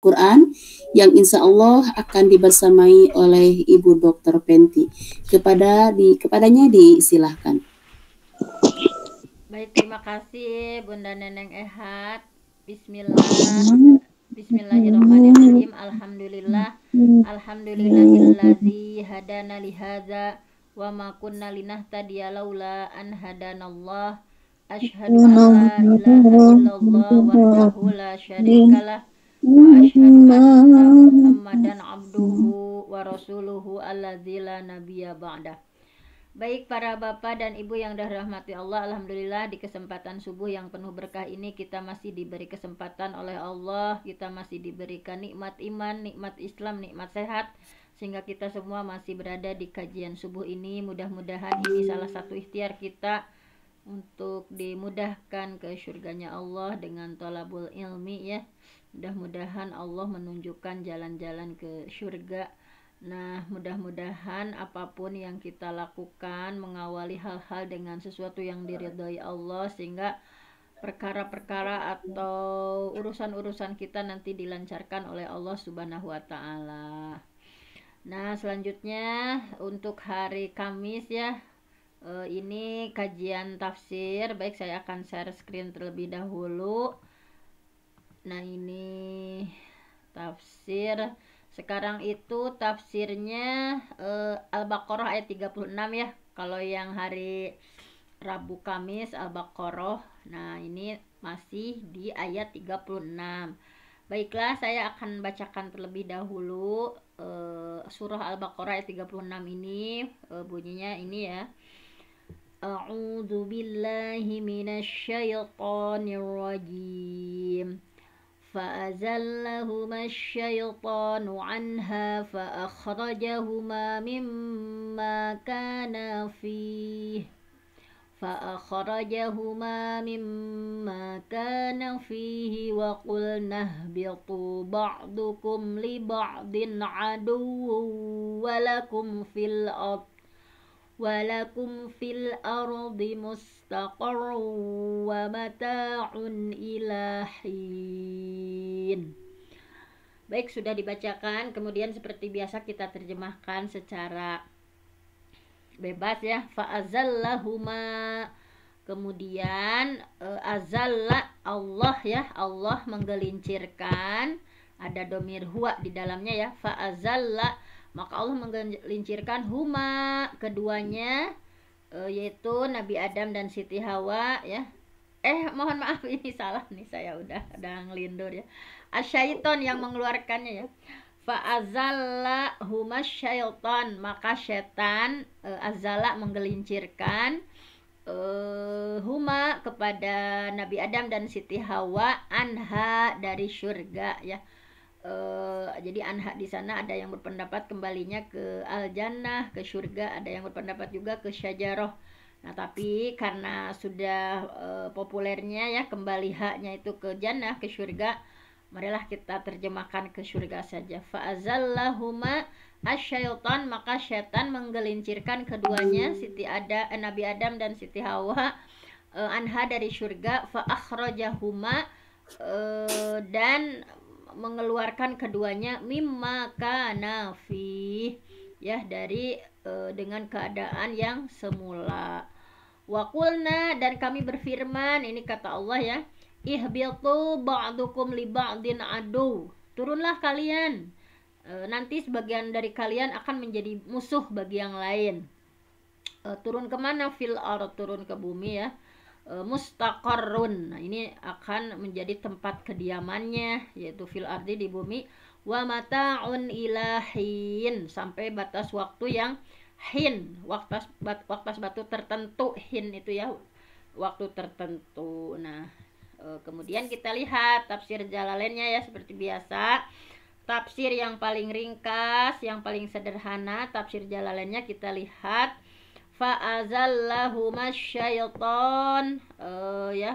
Quran yang insya Allah akan dibersamai oleh Ibu Dr. Penti. Kepadanya disilahkan. Baik, terima kasih Bunda Neneng Ehat. Bismillahirrahmanirrahim. Alhamdulillahillazi hadana lihadza wa ma kunna linahtadiya laula an hadanallah. Asyhadu an la ilaha illallah wahdahu la syarikalah wa asyhadu anna Muhammadan abduhu wa rasuluhu alladzi la nabiyya ba'dah. Baik para bapak dan ibu yang dirahmati Allah, alhamdulillah di kesempatan subuh yang penuh berkah ini kita masih diberi kesempatan oleh Allah, kita masih diberikan nikmat iman, nikmat Islam, nikmat sehat, sehingga kita semua masih berada di kajian subuh ini. Mudah-mudahan ini salah satu ikhtiar kita untuk dimudahkan ke surganya Allah dengan thalabul ilmi ya. Mudah-mudahan Allah menunjukkan jalan-jalan ke surga. Nah, mudah-mudahan apapun yang kita lakukan mengawali hal-hal dengan sesuatu yang diridhai Allah, sehingga perkara-perkara atau urusan-urusan kita nanti dilancarkan oleh Allah Subhanahu wa taala. Nah, selanjutnya untuk hari Kamis ya, ini kajian tafsir. Baik, saya akan share screen terlebih dahulu. Nah, ini tafsir. Sekarang itu tafsirnya Al-Baqarah ayat 36 ya. Kalau yang hari Rabu Kamis Al-Baqarah. Nah, ini masih di ayat 36. Baiklah, saya akan bacakan terlebih dahulu surah Al-Baqarah ayat 36 ini. Bunyinya ini ya. A'udzu billahi minasyaitonir rajim. فأزلهما الشيطان عنها فأخرجهما مما كان فيه وقلنا اهبطوا بعضكم لبعض عدو ولكم في الأرض مستقر ومتاع إلى حين. Baik, sudah dibacakan. Kemudian seperti biasa kita terjemahkan secara bebas ya. Fa'azallahuma. Kemudian azalla Allah ya, Allah menggelincirkan. Ada domir huwa di dalamnya ya. Fa'azalla, maka Allah menggelincirkan huma, keduanya, yaitu Nabi Adam dan Siti Hawa ya. Mohon maaf, ini salah nih, saya udah ngelindur ya. Asyaiton yang mengeluarkannya ya. Fa'azalla huma syaiton, maka setan azalla menggelincirkan huma kepada Nabi Adam dan Siti Hawa anha dari surga ya. Jadi anha di sana ada yang berpendapat kembalinya ke al jannah, ke surga, ada yang berpendapat juga ke syajaroh. Nah, tapi karena sudah populernya ya kembali haknya itu ke jannah, ke surga, marilah kita terjemahkan ke surga saja. Fa'azallahuma asyaitan, maka syaitan menggelincirkan keduanya, Nabi Adam dan Siti Hawa, anha dari surga, fa'akhrajahuma, dan mengeluarkan keduanya mimma kana fi ya, dari dengan keadaan yang semula. Wa qulna, dan kami berfirman, ini kata Allah ya, ihbitu ba'dukum li ba'din adu, turunlah kalian, nanti sebagian dari kalian akan menjadi musuh bagi yang lain. Turun kemana? Fil ard, turun ke bumi ya. Mustaqarrun, nah ini akan menjadi tempat kediamannya, yaitu fil ardi, di bumi. Wa mata'un ilahin, sampai batas waktu yang hin, waktu batu tertentu, hin itu ya waktu tertentu. Nah, kemudian kita lihat tafsir Jalalainnya ya, seperti biasa. Tafsir yang paling ringkas, yang paling sederhana, tafsir Jalalainnya kita lihat. Fa'azallahuma syaiton,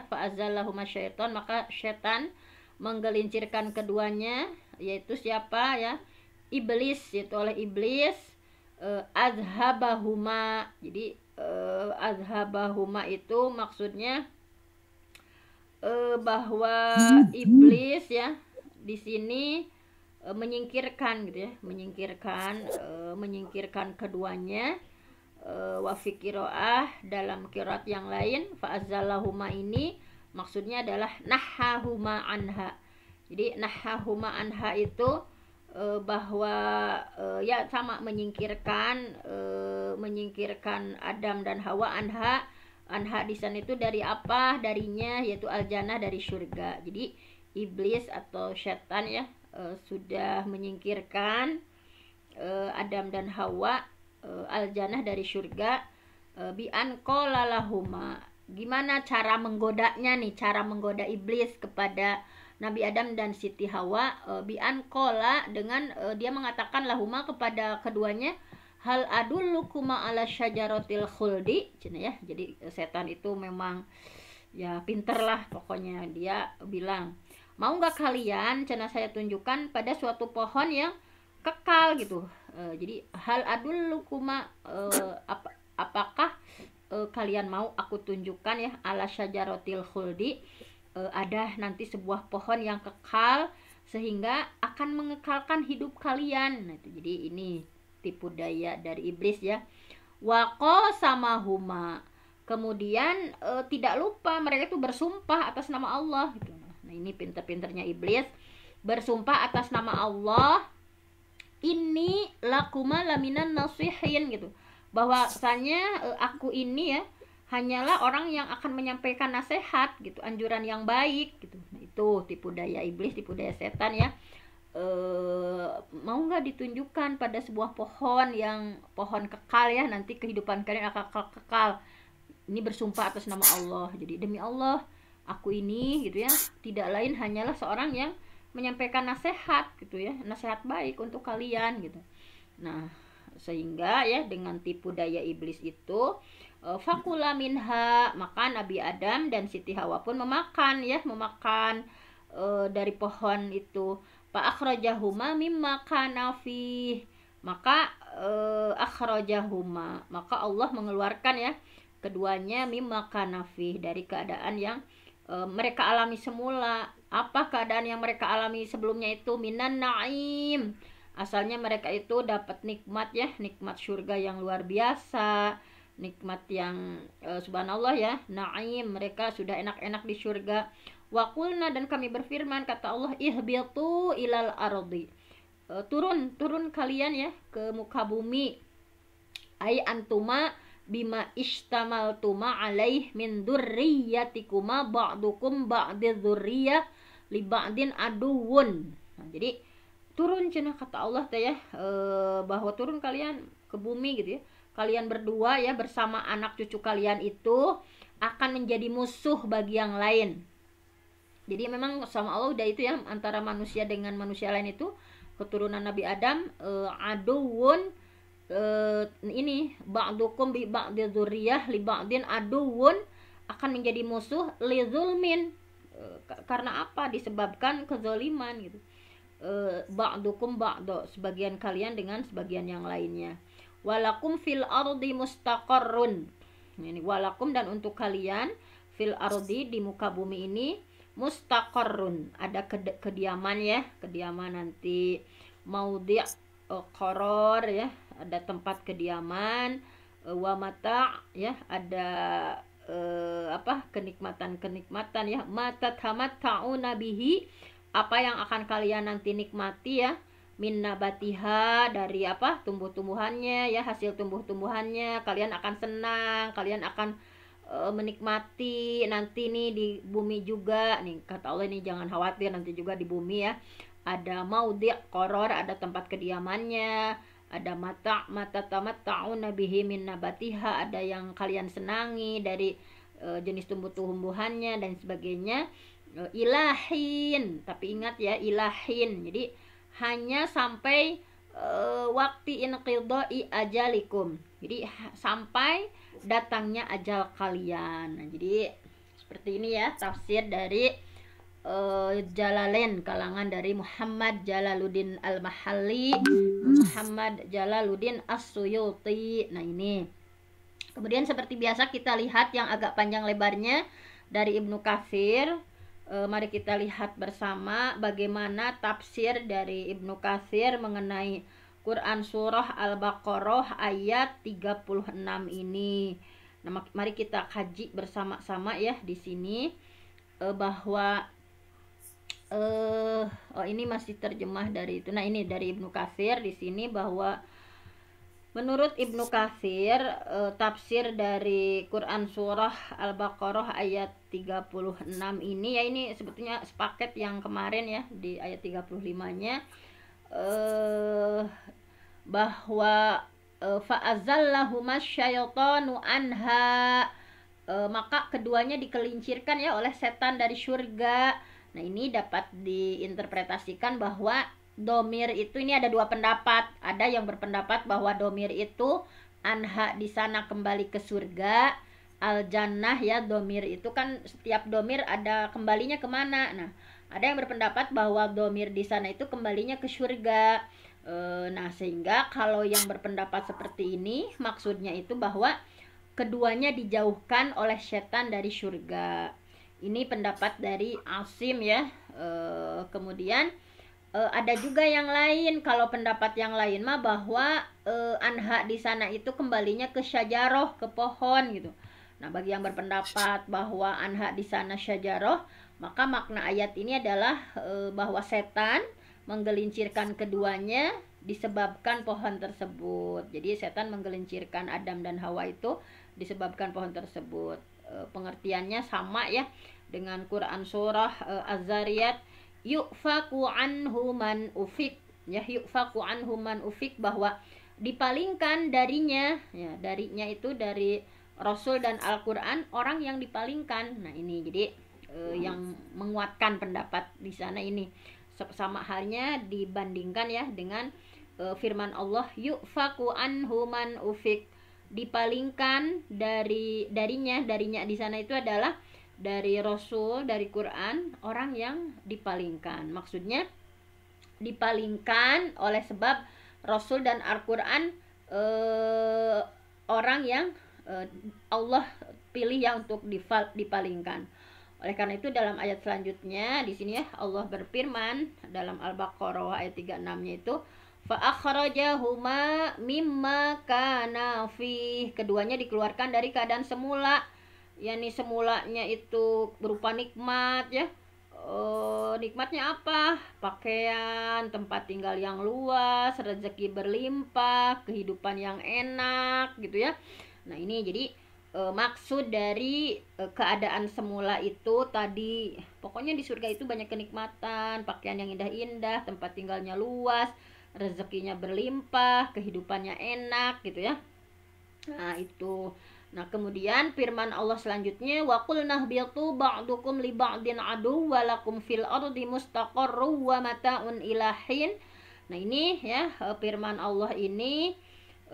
fa'azallahuma syaiton, maka syaitan menggelincirkan keduanya, yaitu siapa ya? Iblis, yaitu oleh iblis. Azhabahuma, jadi azhabahuma itu maksudnya bahwa iblis ya di sini menyingkirkan gitu ya, menyingkirkan keduanya. Wa fi qiraah, dalam qiraat yang lain, fa azallahuma ini maksudnya adalah nahahuma anha. Jadi nahahuma anha itu bahwa ya sama, menyingkirkan Adam dan Hawa. Anha di sana itu dari apa? Darinya, yaitu al-jannah, dari surga. Jadi iblis atau setan ya sudah menyingkirkan Adam dan Hawa al-jannah, dari surga, bi an qala lahuma. Gimana cara menggodanya nih, cara menggoda iblis kepada Nabi Adam dan Siti Hawa? Bi an qala, dengan dia mengatakan lahuma kepada keduanya, hal adullukuma ala syajaratil khuldi, ya. Jadi setan itu memang ya pinter lah pokoknya. Dia bilang, mau nggak kalian cenah saya tunjukkan pada suatu pohon yang kekal gitu. Jadi hal adullukuma, apakah kalian mau aku tunjukkan ya, ala syajaratil khuldi, ada nanti sebuah pohon yang kekal sehingga akan mengekalkan hidup kalian. Nah, itu jadi ini tipu daya dari iblis ya. Wa qasamahuma, kemudian tidak lupa mereka itu bersumpah atas nama Allah gitu. Nah, ini pinter-pinternya iblis, bersumpah atas nama Allah, ini lakuma laminan nasihin gitu, bahwasanya aku ini ya hanyalah orang yang akan menyampaikan nasihat gitu, anjuran yang baik gitu. Nah, itu tipu daya iblis, tipu daya setan ya. Mau nggak ditunjukkan pada sebuah pohon yang pohon kekal ya, nanti kehidupan kalian akan kekal. Ini bersumpah atas nama Allah. Jadi demi Allah, aku ini gitu ya tidak lain hanyalah seorang yang menyampaikan nasihat gitu ya, nasihat baik untuk kalian gitu. Nah, sehingga ya dengan tipu daya iblis itu, fakula minha, maka Nabi Adam dan Siti Hawa pun memakan dari pohon itu. Fa akhrajahuma mimma kana fi, maka akhrajahuma, maka Allah mengeluarkan ya keduanya mimma kana fi, dari keadaan yang mereka alami semula. Apa keadaan yang mereka alami sebelumnya itu? Minan naim, asalnya mereka itu dapat nikmat ya, nikmat surga yang luar biasa, nikmat yang subhanallah ya, naim, mereka sudah enak-enak di surga. Wa qulna, dan kami berfirman, kata Allah, ihbitu ilal ardi, turun kalian ya ke muka bumi, ay antuma bima ishtamaltuma alaih min dzurriyyatikuma ba'dukum ba'di dzurriyyah li ba'din aduwun. Nah, jadi turun cenah kata Allah teh ya, bahwa turun kalian ke bumi gitu ya, kalian berdua ya bersama anak cucu kalian itu akan menjadi musuh bagi yang lain. Jadi memang sama Allah udah itu ya, antara manusia dengan manusia lain itu, keturunan Nabi Adam aduwun, ini ba'dukum bi ba'di dzurriyyah li ba'din aduwun, akan menjadi musuh li zulmin, karena apa? Disebabkan kezaliman gitu. Ba'dukum ba'do, sebagian kalian dengan sebagian yang lainnya. Walakum fil ardi mustaqarrun, ini walakum, dan untuk kalian fil ardi, di muka bumi ini, mustaqarrun, ada kediaman ya, kediaman nanti, maudhi' qaror ya, ada tempat kediaman, wa mata ya, ada kenikmatan ya, matatamatta'una bihi, apa yang akan kalian nanti nikmati ya, min nabatiha, dari apa, tumbuh-tumbuhannya ya, hasil tumbuh-tumbuhannya, kalian akan senang, kalian akan menikmati nanti nih di bumi juga nih, kata Allah ini jangan khawatir, nanti juga di bumi ya ada maudhi' qaror, ada tempat kediamannya, ada mata tamatta'una bihi min nabatiha, ada yang kalian senangi dari jenis tumbuh-tumbuhannya dan sebagainya. Ilahin, tapi ingat ya, ilahin, jadi hanya sampai waktu inqidai ajalikum, jadi sampai datangnya ajal kalian. Nah, jadi seperti ini ya tafsir dari Jalalain, kalangan dari Muhammad Jalaluddin Al-Mahalli, Muhammad Jalaluddin As-Suyuti. Nah, ini kemudian seperti biasa kita lihat yang agak panjang lebarnya dari Ibnu Katsir. Mari kita lihat bersama bagaimana tafsir dari Ibnu Katsir mengenai Quran surah Al-Baqarah ayat 36 ini. Nah, mari kita kaji bersama-sama ya di sini bahwa ini masih terjemah dari itu. Nah, ini dari Ibnu Katsir di sini bahwa menurut Ibnu Katsir tafsir dari Quran surah Al-Baqarah ayat 36 ini ya, ini sebetulnya sepaket yang kemarin ya di ayat 35-nya bahwa fa'azallahuma syaitanu anha, maka keduanya dikelincirkan ya oleh setan dari surga. Nah, ini dapat diinterpretasikan bahwa domir itu, ini ada dua pendapat. Ada yang berpendapat bahwa domir itu anha di sana kembali ke surga, al jannah ya, domir itu kan setiap domir ada kembalinya kemana. Nah, ada yang berpendapat bahwa domir di sana itu kembalinya ke surga. Nah, sehingga kalau yang berpendapat seperti ini maksudnya itu bahwa keduanya dijauhkan oleh setan dari surga. Ini pendapat dari Asim ya. Kemudian ada juga yang lain, kalau pendapat yang lain mah bahwa anha di sana itu kembalinya ke syajaroh, ke pohon gitu. Nah, bagi yang berpendapat bahwa anha di sana syajaroh, maka makna ayat ini adalah bahwa setan menggelincirkan keduanya disebabkan pohon tersebut. Jadi setan menggelincirkan Adam dan Hawa itu disebabkan pohon tersebut. Pengertiannya sama ya dengan Quran surah Az-Zariyat, yufaku anhu man ufik ya, yufaku anhu man ufik, bahwa dipalingkan darinya ya, darinya itu dari Rasul dan Al-Quran orang yang dipalingkan. Nah, ini jadi yang menguatkan pendapat di sana ini sama halnya dibandingkan ya dengan firman Allah yufaku anhu man ufik, dipalingkan darinya di sana itu adalah dari Rasul, dari Quran, orang yang dipalingkan. Maksudnya dipalingkan oleh sebab Rasul dan Al-Quran orang yang Allah pilih ya untuk dipalingkan. Oleh karena itu dalam ayat selanjutnya di sini ya Allah berfirman dalam Al-Baqarah ayat 36-nya itu fa akhrajahuma mimma kana fi, keduanya dikeluarkan dari keadaan semula, yakni semulanya itu berupa nikmat ya. Nikmatnya apa? Pakaian, tempat tinggal yang luas, rezeki berlimpah, kehidupan yang enak gitu ya. Nah, ini jadi maksud dari keadaan semula itu tadi, pokoknya di surga itu banyak kenikmatan, pakaian yang indah-indah, tempat tinggalnya luas, rezekinya berlimpah, kehidupannya enak gitu ya. Nah, itu. Nah, kemudian firman Allah selanjutnya, wa qulna bitu ba'dukum li ba'din adu wa lakum fil ardi mustaqarru wa mata'un ilahin. Nah, ini ya firman Allah ini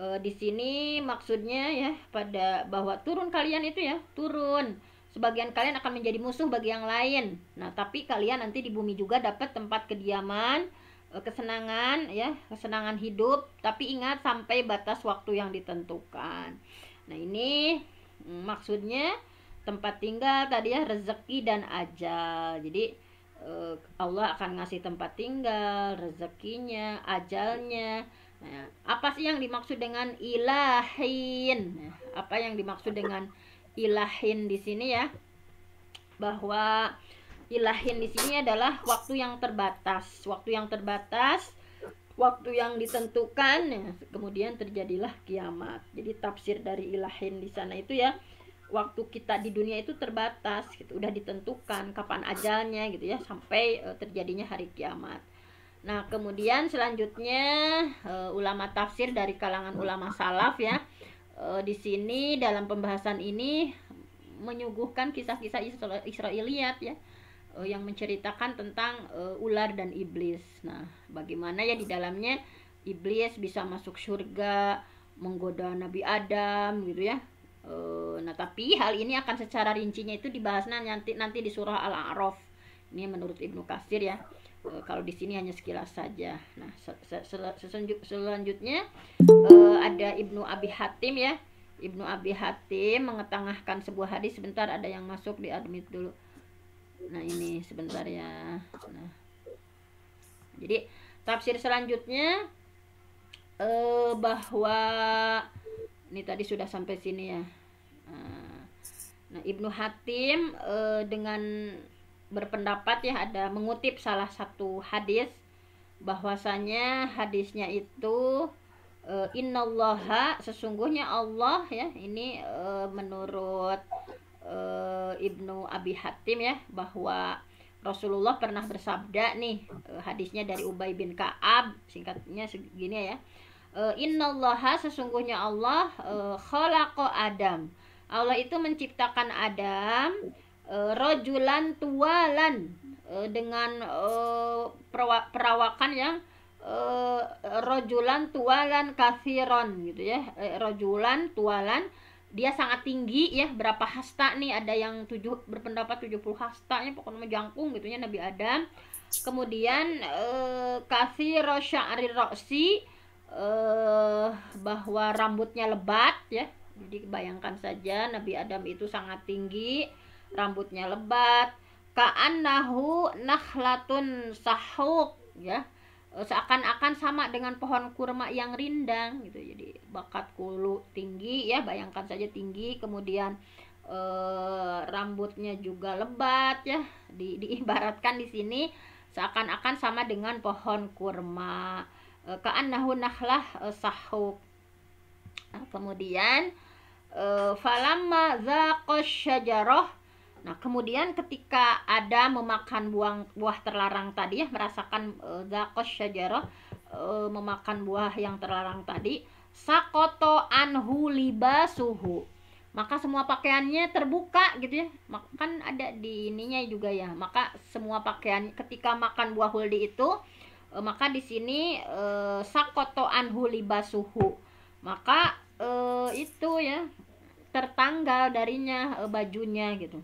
di sini maksudnya ya pada bahwa turun kalian itu ya, turun. Sebagian kalian akan menjadi musuh bagi yang lain. Nah, tapi kalian nanti di bumi juga dapat tempat kediaman, kesenangan ya, kesenangan hidup, tapi ingat sampai batas waktu yang ditentukan. Nah, ini maksudnya tempat tinggal tadi ya, rezeki dan ajal. Jadi Allah akan ngasih tempat tinggal, rezekinya, ajalnya. Nah, apa sih yang dimaksud dengan ilahin? Nah, apa yang dimaksud dengan ilahin di sini ya? Bahwa ilahin di sini adalah waktu yang terbatas, waktu yang terbatas, waktu yang ditentukan ya, kemudian terjadilah kiamat. Jadi tafsir dari ilahin di sana itu ya, waktu kita di dunia itu terbatas gitu, udah ditentukan kapan ajalnya gitu ya, sampai terjadinya hari kiamat. Nah, kemudian selanjutnya ulama tafsir dari kalangan ulama salaf ya, di sini dalam pembahasan ini menyuguhkan kisah-kisah Israiliyat ya, yang menceritakan tentang ular dan iblis. Nah, bagaimana ya di dalamnya iblis bisa masuk surga, menggoda Nabi Adam gitu ya. Nah, tapi hal ini akan secara rincinya itu dibahas nanti di surah Al-A'raf. Ini menurut Ibnu Katsir ya. Kalau di sini hanya sekilas saja. Nah, selanjutnya ada Ibnu Abi Hatim ya. Ibnu Abi Hatim mengetengahkan sebuah hadis. Sebentar, ada yang masuk, di admit dulu. Nah, ini sebentar ya. Nah, jadi tafsir selanjutnya bahwa ini tadi sudah sampai sini ya. Nah, Ibnu Hatim dengan berpendapat ya, ada mengutip salah satu hadis bahwasanya hadisnya itu innallaha, sesungguhnya Allah ya, ini menurut Ibnu Abi Hatim ya, bahwa Rasulullah pernah bersabda nih, hadisnya dari Ubay bin Ka'ab, singkatnya segini ya. Innallaha, sesungguhnya Allah khalaqa Adam. Allah itu menciptakan Adam rojulan tualan, dengan perawakan yang rojulan tualan kathiron gitu ya. Rojulan tualan, dia sangat tinggi ya. Berapa hasta nih, ada yang berpendapat 70 hasta ya, pokoknya jangkung gitu ya Nabi Adam. Kemudian kathiro sya'ri roksi, bahwa rambutnya lebat ya. Jadi bayangkan saja Nabi Adam itu sangat tinggi, rambutnya lebat. Ka'annahu nakhlatun sahuk ya, seakan-akan sama dengan pohon kurma yang rindang gitu. Jadi bakat kulu tinggi ya, bayangkan saja tinggi. Kemudian rambutnya juga lebat ya, diibaratkan di sini seakan-akan sama dengan pohon kurma. Ka'annahu nakhlah sahuk. Nah, kemudian falamma zaqash syajarah. Nah, kemudian ketika Adam memakan buah terlarang tadi ya, merasakan zaqash syajarah, memakan buah yang terlarang tadi, sakoto anhu libasuhu, maka semua pakaiannya terbuka gitu ya. Kan ada di ininya juga ya. Maka semua pakaian ketika makan buah huldi itu, maka di sini sakoto anhu libasuhu, maka itu ya, tertanggal darinya bajunya gitu.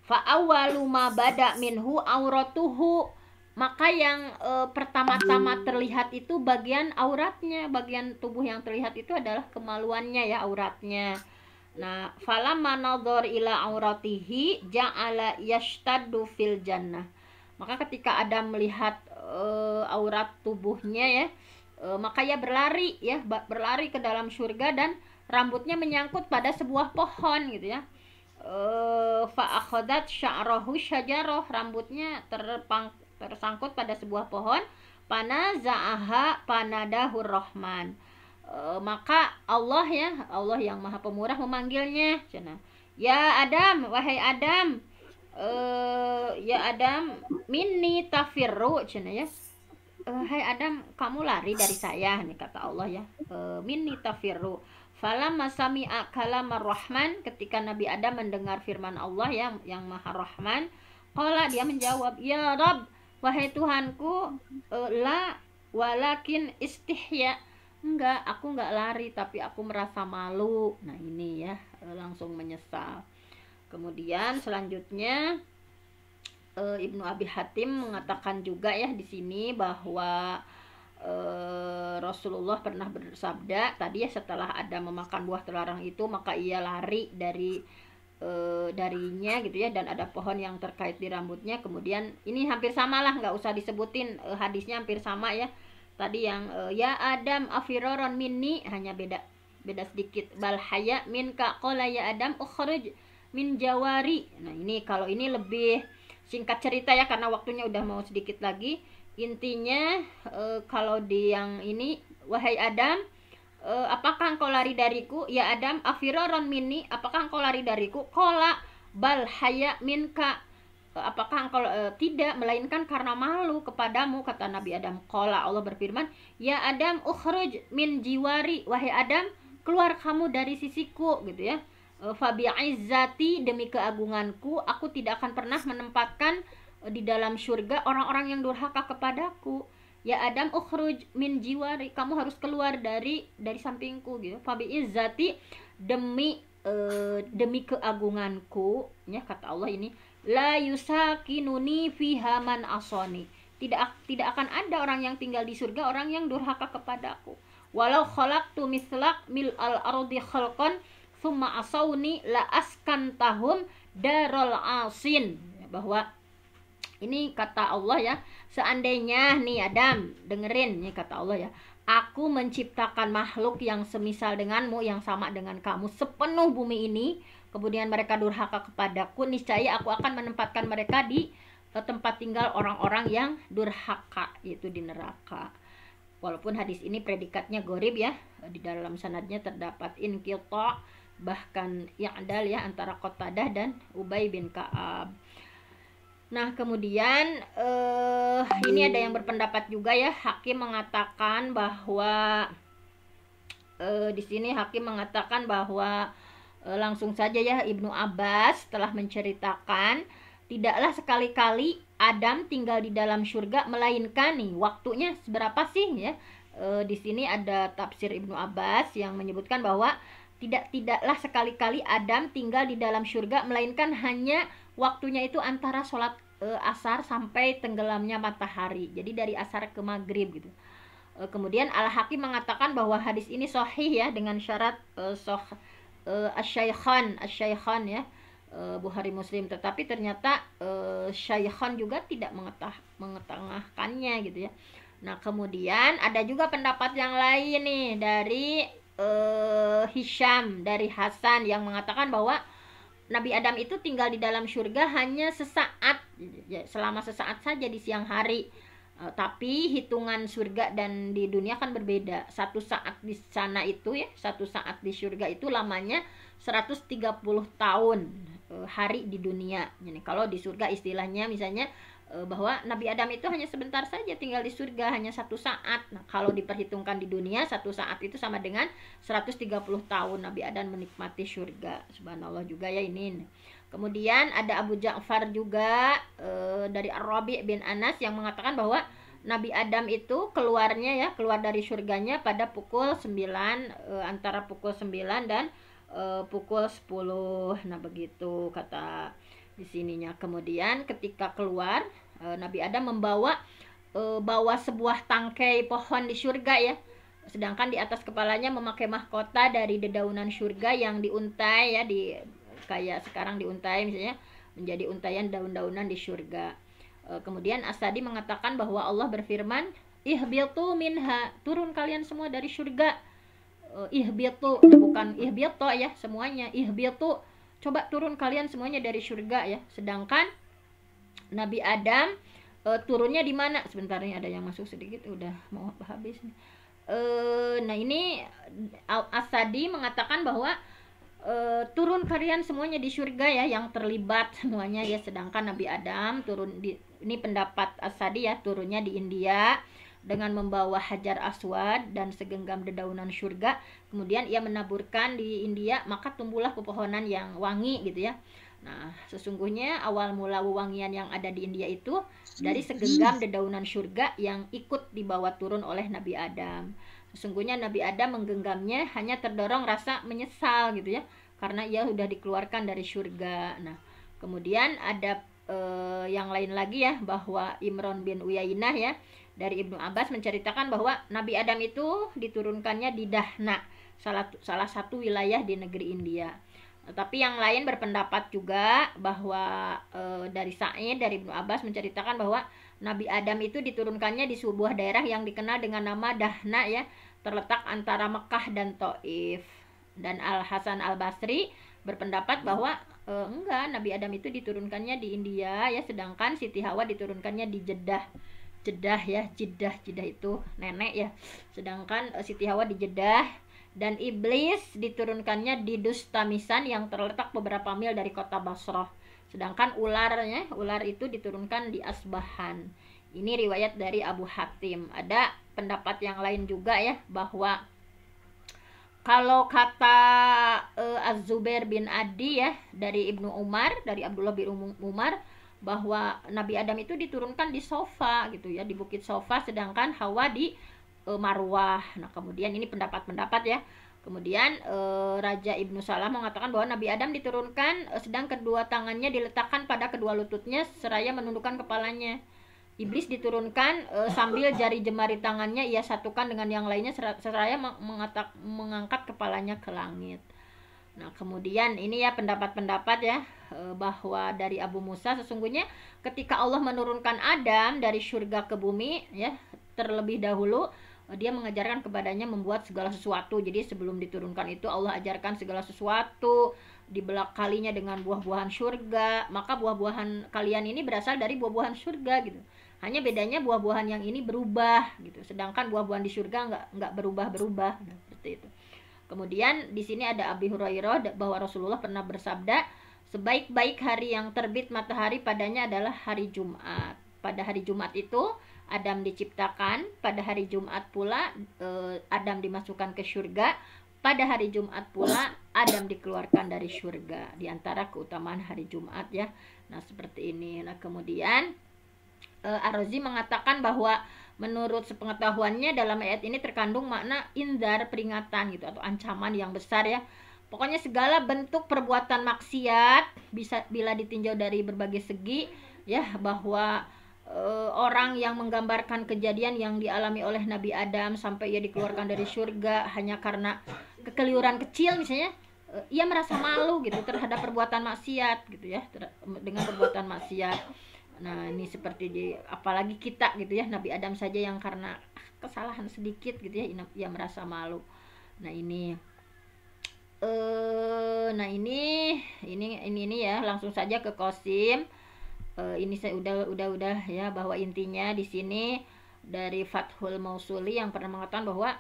Fa awwalu ma bada minhu auratuhu, maka yang pertama-tama terlihat itu bagian auratnya, bagian tubuh yang terlihat itu adalah kemaluannya ya, auratnya. Nah, falamma nadhar ila auratihi ja'ala yashtaddu fil jannah, maka ketika Adam melihat aurat tubuhnya ya, maka ia berlari ya, berlari ke dalam surga, dan rambutnya menyangkut pada sebuah pohon gitu ya. Fa akhadat sya'rahu syajarah, rambutnya tersangkut pada sebuah pohon. Panaza'aha panadahur rahman, maka Allah ya, Allah yang maha pemurah memanggilnya. Ya Adam, wahai Adam, ya Adam, minni tafirru, ya. Hai Adam, kamu lari dari saya nih, kata Allah ya. Minni tafirru. Falamma sami'a kalamar rahman, ketika Nabi Adam mendengar firman Allah yang maha rahman, qala, dia menjawab, ya Rabb, wahai Tuhanku, la walakin istihya, enggak, aku enggak lari, tapi aku merasa malu. Nah ini ya, langsung menyesal. Kemudian selanjutnya Ibnu Abi Hatim mengatakan juga ya di sini bahwa Rasulullah pernah bersabda tadi ya, setelah Adam memakan buah terlarang itu, maka ia lari darinya gitu ya, dan ada pohon yang terkait di rambutnya. Kemudian ini hampir sama lah, nggak usah disebutin, hadisnya hampir sama ya. Tadi yang ya Adam afiroron minni, hanya beda sedikit. Bal haya minka qala ya Adam ukhruj min jawari. Nah ini, kalau ini lebih singkat cerita ya, karena waktunya udah mau sedikit lagi. Intinya kalau di yang ini, wahai Adam, apakah engkau lari dariku? Ya Adam, afiroron minni, apakah engkau lari dariku? Qala bal haya minka, apakah engkau tidak, melainkan karena malu kepadamu, kata Nabi Adam. Qala, Allah berfirman, ya Adam ukhruj min jiwari, wahai Adam, keluar kamu dari sisiku gitu ya. Fabi izzati, demi keagunganku, aku tidak akan pernah menempatkan di dalam surga orang-orang yang durhaka kepadaku. Ya Adam ukhruj min jiwari, kamu harus keluar dari sampingku gitu. Fabi izzati, demi keagunganku ya, kata Allah ini, la yusakinuni fiha man asani, tidak akan ada orang yang tinggal di surga orang yang durhaka kepadaku. Walau khalaqtu mislak mil al ardi khalqan summa asawni la askan tahum darul asin. bahwa ini kata Allah ya, seandainya nih Adam, dengerin nih kata Allah ya, aku menciptakan makhluk yang semisal denganmu, yang sama dengan kamu sepenuh bumi ini, kemudian mereka durhaka kepadaku, niscaya aku akan menempatkan mereka di tempat tinggal orang-orang yang durhaka, yaitu di neraka. Walaupun hadis ini predikatnya gorib ya, di dalam sanadnya terdapat inqita, bahkan i'dal ya, antara Qatadah dan Ubay bin Ka'ab. Nah kemudian ini ada yang berpendapat juga ya, Hakim mengatakan bahwa di sini Hakim mengatakan bahwa langsung saja ya, Ibnu Abbas telah menceritakan, tidaklah sekali-kali Adam tinggal di dalam surga, melainkan nih waktunya seberapa sih ya. Di sini ada tafsir Ibnu Abbas yang menyebutkan bahwa tidaklah sekali-kali Adam tinggal di dalam surga, melainkan hanya waktunya itu antara sholat asar sampai tenggelamnya matahari. Jadi dari asar ke maghrib gitu. Kemudian Al-Hakim mengatakan bahwa hadis ini sahih ya, dengan syarat asy-syaikhan ya, Bukhari Muslim, tetapi ternyata syaikhan juga tidak mengetengahkannya gitu ya. Nah kemudian ada juga pendapat yang lain nih dari Hisham, dari Hasan, yang mengatakan bahwa Nabi Adam itu tinggal di dalam surga hanya sesaat, selama sesaat saja di siang hari. Tapi hitungan surga dan di dunia kan berbeda. Satu saat di sana itu ya, satu saat di surga itu lamanya 130 tahun hari di dunia. Jadi kalau di surga istilahnya misalnya bahwa Nabi Adam itu hanya sebentar saja tinggal di surga, hanya satu saat. Nah, kalau diperhitungkan di dunia, satu saat itu sama dengan 130 tahun Nabi Adam menikmati surga. Subhanallah juga ya ini. Kemudian ada Abu Ja'far juga dari Ar-Rabi' bin Anas yang mengatakan bahwa Nabi Adam itu keluarnya ya, keluar dari surganya pada pukul 9, antara pukul 9 dan pukul 10. Nah begitu kata di sininya. Kemudian ketika keluar, Nabi Adam bawa sebuah tangkai pohon di surga ya, sedangkan di atas kepalanya memakai mahkota dari dedaunan surga yang diuntai ya, kayak sekarang diuntai misalnya menjadi untaian daun-daunan di surga. Kemudian As-Sadi mengatakan bahwa Allah berfirman, ihbitu minha, turun kalian semua dari surga. Ihbitu, bukan ihbitu ya semuanya, ihbitu, coba turun kalian semuanya dari surga ya. Sedangkan Nabi Adam turunnya di mana? Sebentar nih, ada yang masuk sedikit, udah mau habis nih. Nah ini As-Sadi mengatakan bahwa turun kalian semuanya di surga ya, yang terlibat semuanya ya. Sedangkan Nabi Adam turun ini pendapat As-Sadi ya, turunnya di India dengan membawa Hajar Aswad dan segenggam dedaunan surga. Kemudian ia menaburkan di India, maka tumbuhlah pepohonan yang wangi gitu ya. Nah sesungguhnya awal mula wewangian yang ada di India itu dari segenggam dedaunan surga yang ikut dibawa turun oleh Nabi Adam. Sesungguhnya Nabi Adam menggenggamnya hanya terdorong rasa menyesal gitu ya, karena ia sudah dikeluarkan dari surga. Nah kemudian ada yang lain lagi ya, bahwa Imran bin Uyainah ya dari Ibnu Abbas menceritakan bahwa Nabi Adam itu diturunkannya di Dahna, salah satu wilayah di negeri India. Tapi yang lain berpendapat juga bahwa dari Sa'id, dari Ibnu Abbas menceritakan bahwa Nabi Adam itu diturunkannya di sebuah daerah yang dikenal dengan nama Dahna ya, terletak antara Mekah dan Taif. Dan Al-Hasan Al-Basri berpendapat bahwa enggak, Nabi Adam itu diturunkannya di India ya, sedangkan Siti Hawa diturunkannya di Jeddah ya, Jeddah itu nenek ya, sedangkan Siti Hawa di Jeddah, dan iblis diturunkannya di Dustamisan yang terletak beberapa mil dari kota Basrah, sedangkan ular itu diturunkan di Asbahan. Ini riwayat dari Abu Hatim. Ada pendapat yang lain juga ya, bahwa kalau kata Az-Zubair bin Adi ya dari Ibnu Umar, dari Abdullah bin Umar, bahwa Nabi Adam itu diturunkan di Sofa gitu ya, di bukit Sofa, sedangkan Hawa di Marwah. Nah kemudian ini pendapat-pendapat ya. Kemudian Raja Ibnu Salam mengatakan bahwa Nabi Adam diturunkan sedang kedua tangannya diletakkan pada kedua lututnya seraya menundukkan kepalanya. Iblis diturunkan sambil jari jemari tangannya ia satukan dengan yang lainnya seraya mengangkat kepalanya ke langit. Nah, kemudian ini ya pendapat-pendapat ya, bahwa dari Abu Musa sesungguhnya ketika Allah menurunkan Adam dari surga ke bumi ya, terlebih dahulu dia mengajarkan kepadanya membuat segala sesuatu. Jadi sebelum diturunkan itu Allah ajarkan segala sesuatu, dibelak kalinya dengan buah-buahan surga. Maka buah-buahan kalian ini berasal dari buah-buahan surga gitu. Hanya bedanya buah-buahan yang ini berubah gitu, sedangkan buah-buahan di surga nggak berubah-berubah gitu, seperti itu. Kemudian di sini ada Abi Hurairah bahwa Rasulullah pernah bersabda, sebaik-baik hari yang terbit matahari padanya adalah hari Jumat. Pada hari Jumat itu Adam diciptakan, pada hari Jumat pula Adam dimasukkan ke surga, pada hari Jumat pula Adam dikeluarkan dari surga. Di antara keutamaan hari Jumat ya. Nah, seperti ini. Nah, kemudian Ar-Razi mengatakan bahwa menurut sepengetahuannya dalam ayat ini terkandung makna indar, peringatan gitu, atau ancaman yang besar ya. Pokoknya segala bentuk perbuatan maksiat bisa bila ditinjau dari berbagai segi ya, bahwa orang yang menggambarkan kejadian yang dialami oleh Nabi Adam sampai ia dikeluarkan dari surga hanya karena kekeliruan kecil misalnya, ia merasa malu gitu terhadap perbuatan maksiat gitu ya, dengan perbuatan maksiat. Nah, ini seperti apalagi kita gitu ya, Nabi Adam saja yang karena kesalahan sedikit gitu ya, ia merasa malu. Nah, ini ini ya, langsung saja ke Qasim. Ini saya udah ya, bahwa intinya di sini dari Fathul Mausuli yang pernah mengatakan bahwa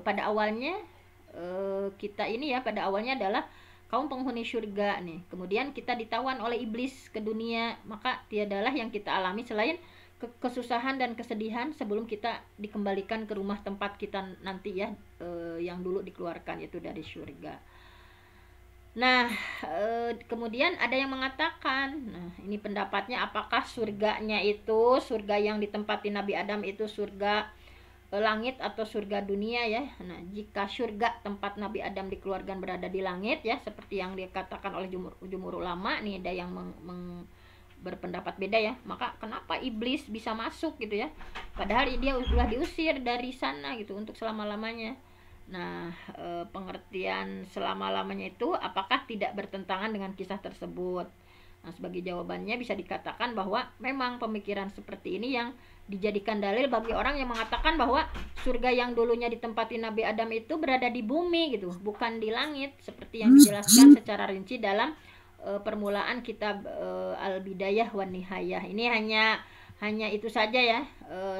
pada awalnya kita ini ya, pada awalnya adalah kaum penghuni surga nih. Kemudian kita ditawan oleh iblis ke dunia, maka tiadalah yang kita alami selain kesusahan dan kesedihan sebelum kita dikembalikan ke rumah tempat kita nanti ya, yang dulu dikeluarkan yaitu dari surga. Nah, kemudian ada yang mengatakan, nah ini pendapatnya, apakah surganya itu surga yang ditempati Nabi Adam itu surga langit atau surga dunia ya. Nah, jika surga tempat Nabi Adam dikeluarkan berada di langit ya, seperti yang dikatakan oleh jumhur ulama, nih ada yang berpendapat beda ya, maka kenapa iblis bisa masuk gitu ya, padahal dia sudah diusir dari sana gitu untuk selama-lamanya. Nah, pengertian selama-lamanya itu apakah tidak bertentangan dengan kisah tersebut? Nah, sebagai jawabannya bisa dikatakan bahwa memang pemikiran seperti ini yang dijadikan dalil bagi orang yang mengatakan bahwa surga yang dulunya ditempati Nabi Adam itu berada di bumi gitu, bukan di langit, seperti yang dijelaskan secara rinci dalam permulaan kitab Al-Bidayah wan Nihayah. Ini hanya itu saja ya,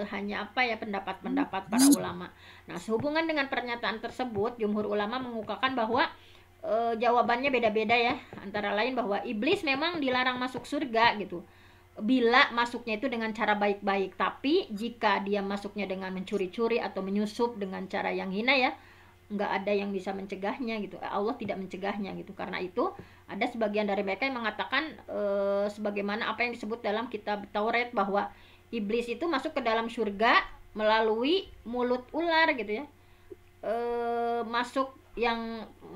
hanya apa ya, pendapat-pendapat para ulama. Nah, sehubungan dengan pernyataan tersebut, jumhur ulama mengukakan bahwa jawabannya beda-beda ya, antara lain bahwa iblis memang dilarang masuk surga gitu bila masuknya itu dengan cara baik-baik, tapi jika dia masuknya dengan mencuri-curi atau menyusup dengan cara yang hina ya, nggak ada yang bisa mencegahnya gitu, Allah tidak mencegahnya gitu. Karena itu ada sebagian dari mereka yang mengatakan sebagaimana apa yang disebut dalam kitab Taurat bahwa iblis itu masuk ke dalam surga melalui mulut ular gitu ya,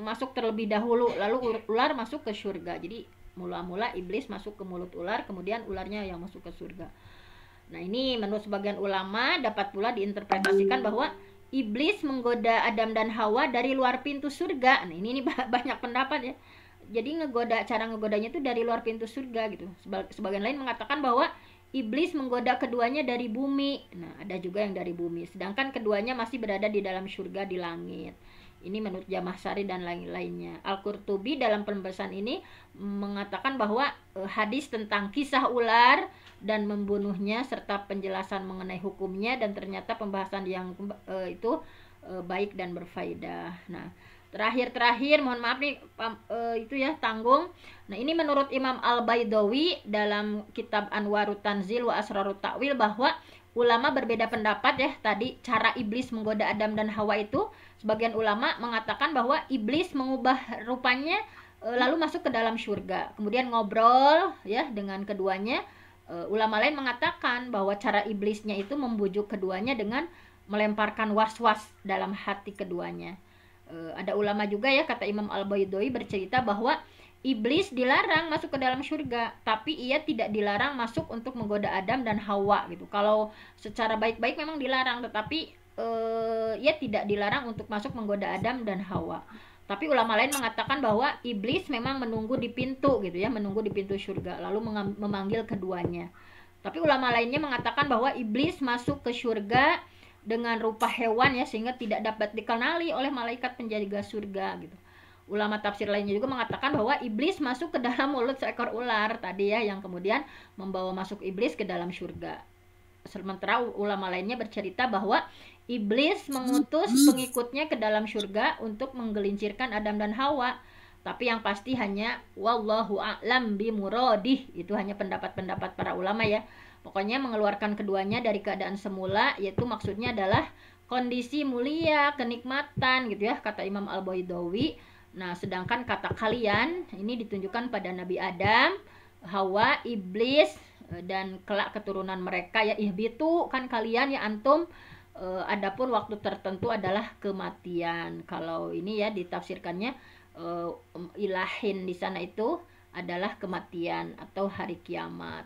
masuk terlebih dahulu, lalu ular masuk ke surga. Jadi mula-mula iblis masuk ke mulut ular, kemudian ularnya yang masuk ke surga. Nah, ini menurut sebagian ulama dapat pula diinterpretasikan bahwa iblis menggoda Adam dan Hawa dari luar pintu surga. Nah, ini banyak pendapat ya. Jadi cara ngegodanya itu dari luar pintu surga gitu. Sebagian lain mengatakan bahwa iblis menggoda keduanya dari bumi. Nah, ada juga yang dari bumi, sedangkan keduanya masih berada di dalam surga di langit. Ini menurut Jamaah-Sari dan lain-lainnya. Al-Qurtubi dalam pembahasan ini mengatakan bahwa hadis tentang kisah ular dan membunuhnya serta penjelasan mengenai hukumnya, dan ternyata pembahasan yang itu baik dan berfaedah. Nah, terakhir mohon maaf nih itu ya, tanggung. Nah, ini menurut Imam Al-Baidawi dalam kitab Anwarut Tanzil wa Asrarut Ta'wil bahwa ulama berbeda pendapat ya. Tadi cara iblis menggoda Adam dan Hawa itu, sebagian ulama mengatakan bahwa iblis mengubah rupanya lalu masuk ke dalam surga, kemudian ngobrol ya dengan keduanya. Ulama lain mengatakan bahwa cara iblisnya itu membujuk keduanya dengan melemparkan was-was dalam hati keduanya. Ada ulama juga ya, kata Imam Al-Baidawi bercerita bahwa iblis dilarang masuk ke dalam surga, tapi ia tidak dilarang masuk untuk menggoda Adam dan Hawa gitu. Kalau secara baik-baik memang dilarang, tetapi ia tidak dilarang untuk masuk menggoda Adam dan Hawa. Tapi ulama lain mengatakan bahwa iblis memang menunggu di pintu gitu ya, menunggu di pintu surga lalu memanggil keduanya. Tapi ulama lainnya mengatakan bahwa iblis masuk ke surga dengan rupa hewan ya, sehingga tidak dapat dikenali oleh malaikat penjaga surga gitu. Ulama tafsir lainnya juga mengatakan bahwa iblis masuk ke dalam mulut seekor ular tadi ya, yang kemudian membawa masuk iblis ke dalam surga. Sementara ulama lainnya bercerita bahwa iblis mengutus pengikutnya ke dalam surga untuk menggelincirkan Adam dan Hawa. Tapi yang pasti hanya wallahu a'lam bimuradih, itu hanya pendapat-pendapat para ulama ya. Pokoknya mengeluarkan keduanya dari keadaan semula, yaitu maksudnya adalah kondisi mulia, kenikmatan gitu ya, kata Imam Al-Baidawi. Nah, sedangkan kata kalian ini ditunjukkan pada Nabi Adam, Hawa, iblis, dan kelak keturunan mereka ya, ihbitu kan kalian ya antum. Adapun waktu tertentu adalah kematian. Kalau ini ya ditafsirkannya ilahin di sana itu adalah kematian atau hari kiamat.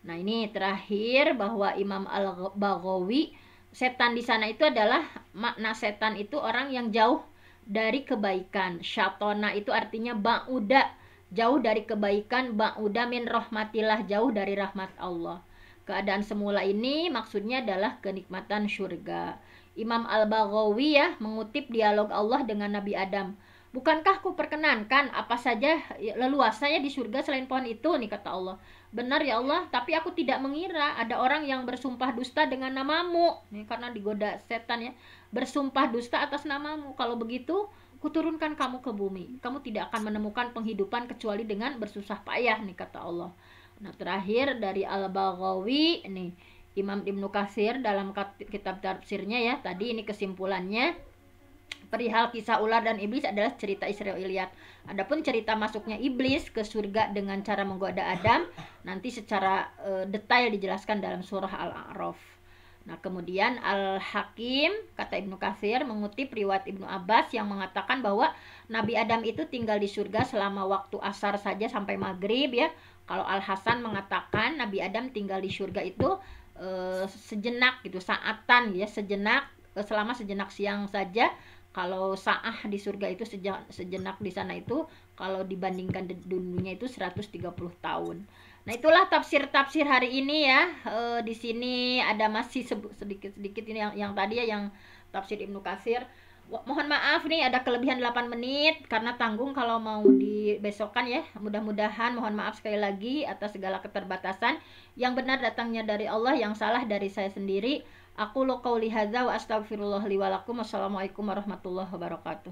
Nah, ini terakhir bahwa Imam Al-Baghawi, setan di sana itu adalah makna setan itu orang yang jauh dari kebaikan. Syatona itu artinya ba'uda, jauh dari kebaikan, ba'uda min rahmatillah, jauh dari rahmat Allah. Keadaan semula ini maksudnya adalah kenikmatan surga. Imam Al-Baghawi ya mengutip dialog Allah dengan Nabi Adam. Bukankah ku perkenankan apa saja leluasanya di surga selain pohon itu, nih kata Allah. Benar ya Allah, tapi aku tidak mengira ada orang yang bersumpah dusta dengan namamu. Nih karena digoda setan ya, bersumpah dusta atas namamu. Kalau begitu, kuturunkan kamu ke bumi. Kamu tidak akan menemukan penghidupan kecuali dengan bersusah payah, nih kata Allah. Nah, terakhir dari Al-Baghawi nih, Imam Ibnu Katsir dalam kitab tafsirnya ya, tadi ini kesimpulannya. Perihal kisah ular dan iblis adalah cerita Israiliyat. Adapun cerita masuknya iblis ke surga dengan cara menggoda Adam nanti secara detail dijelaskan dalam surah Al-A'raf. Nah, kemudian Al-Hakim, kata Ibnu Katsir, mengutip riwayat Ibnu Abbas yang mengatakan bahwa Nabi Adam itu tinggal di surga selama waktu asar saja sampai maghrib ya. Kalau Al-Hasan mengatakan Nabi Adam tinggal di surga itu sejenak gitu, saatan ya, sejenak, selama sejenak siang saja. Kalau sa'ah di surga itu sejenak di sana itu, kalau dibandingkan dunia itu 130 tahun. Nah, itulah tafsir-tafsir hari ini ya. Di sini ada masih sedikit-sedikit ini yang tadi ya, yang tafsir Ibnu Katsir. Mohon maaf nih ada kelebihan 8 menit karena tanggung kalau mau dibesokkan ya. Mudah-mudahan, mohon maaf sekali lagi atas segala keterbatasan. Yang benar datangnya dari Allah, yang salah dari saya sendiri. Aku qouli hadza wa astaghfirullah li wa lakum. Wassalamualaikum warahmatullahi wabarakatuh.